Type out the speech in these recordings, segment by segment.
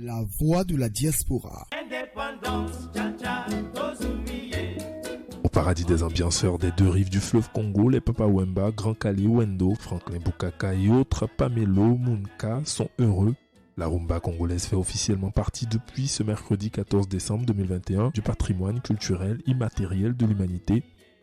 La voix de la diaspora. Au paradis des ambianceurs des deux rives du fleuve Congo, les Papa Wemba, Grand Kali, Wendo, Franklin Bukaka et autres Pamelo, Munka sont heureux. La rumba congolaise fait officiellement partie depuis ce mercredi 14 décembre 2021 du patrimoine culturel immatériel de l'humanité.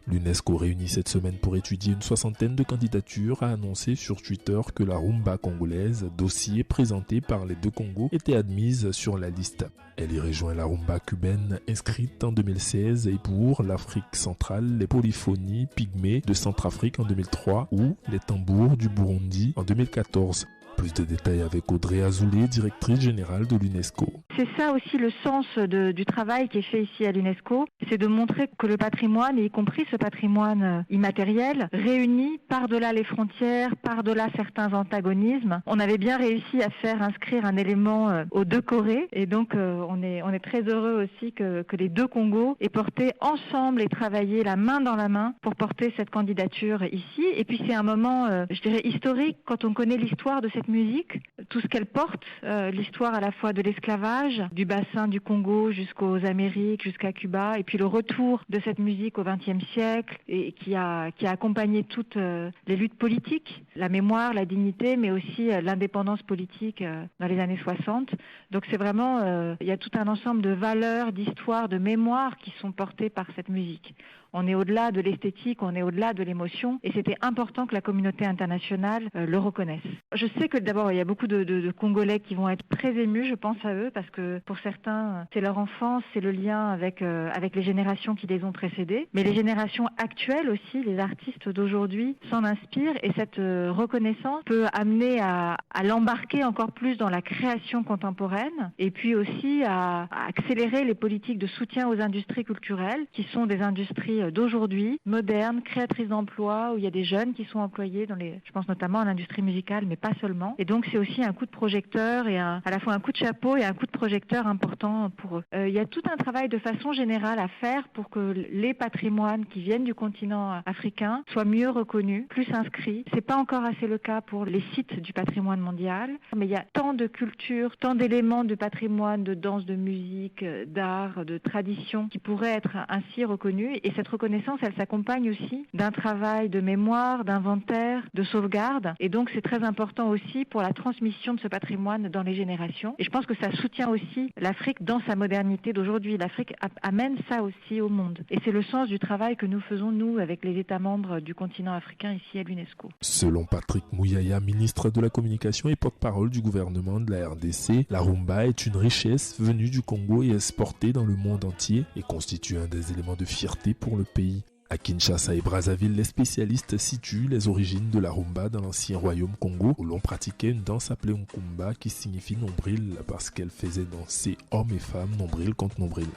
L'UNESCO réunit cette semaine pour étudier une soixantaine de candidatures a annoncé sur Twitter que la rumba congolaise, dossier présenté par les deux Congos, était admise sur la liste. Elle y rejoint la rumba cubaine inscrite en 2016 et pour l'Afrique centrale, les polyphonies pygmées de Centrafrique en 2003 ou les tambours du Burundi en 2014. Plus de détails avec Audrey Azoulay, directrice générale de l'UNESCO. C'est ça aussi le sens du travail qui est fait ici à l'UNESCO, c'est de montrer que le patrimoine, y compris ce patrimoine immatériel, réunit par-delà les frontières, par-delà certains antagonismes. On avait bien réussi à faire inscrire un élément aux deux Corées et donc on est très heureux aussi que les deux Congos aient porté ensemble et travaillé la main dans la main pour porter cette candidature ici. Et puis c'est un moment, je dirais, historique quand on connaît l'histoire de cette musique, tout ce qu'elle porte, l'histoire à la fois de l'esclavage, du bassin du Congo jusqu'aux Amériques, jusqu'à Cuba, et puis le retour de cette musique au XXe siècle et qui a accompagné toutes les luttes politiques, la mémoire, la dignité, mais aussi l'indépendance politique dans les années 60. Donc c'est vraiment, il y a tout un ensemble de valeurs, d'histoires, de mémoires qui sont portées par cette musique. On est au-delà de l'esthétique, on est au-delà de l'émotion et c'était important que la communauté internationale le reconnaisse. Je sais que d'abord il y a beaucoup de Congolais qui vont être très émus, je pense à eux, parce que pour certains c'est leur enfance, c'est le lien avec les générations qui les ont précédées. Mais les générations actuelles aussi, les artistes d'aujourd'hui s'en inspirent et cette reconnaissance peut amener à l'embarquer encore plus dans la création contemporaine et puis aussi à accélérer les politiques de soutien aux industries culturelles qui sont des industries d'aujourd'hui, modernes, créatrices d'emplois, où il y a des jeunes qui sont employés je pense notamment à l'industrie musicale, mais pas seulement. Et donc c'est aussi un coup de projecteur et à la fois un coup de chapeau et un coup de projecteur important pour eux. Il y a tout un travail de façon générale à faire pour que les patrimoines qui viennent du continent africain soient mieux reconnus, plus inscrits. C'est pas encore assez le cas pour les sites du patrimoine mondial, mais il y a tant de cultures, tant d'éléments de patrimoine, de danse, de musique, d'art, de tradition qui pourraient être ainsi reconnus. Et cette reconnaissance, elle s'accompagne aussi d'un travail de mémoire, d'inventaire, de sauvegarde. Et donc, c'est très important aussi pour la transmission de ce patrimoine dans les générations. Et je pense que ça soutient aussi l'Afrique dans sa modernité d'aujourd'hui. L'Afrique amène ça aussi au monde. Et c'est le sens du travail que nous faisons, nous, avec les États membres du continent africain ici à l'UNESCO. Selon Patrick Mouyaya, ministre de la Communication et porte-parole du gouvernement de la RDC, la rumba est une richesse venue du Congo et exportée dans le monde entier et constitue un des éléments de fierté pour le pays. À Kinshasa et Brazzaville, les spécialistes situent les origines de la rumba dans l'ancien royaume Congo où l'on pratiquait une danse appelée Nkumba qui signifie nombril parce qu'elle faisait danser hommes et femmes nombril contre nombril.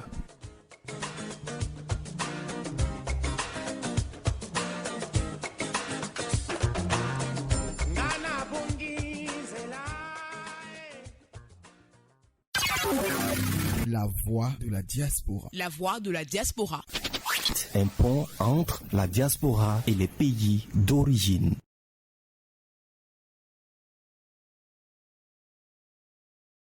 La voix de la diaspora. La voix de la diaspora. Un pont entre la diaspora et les pays d'origine.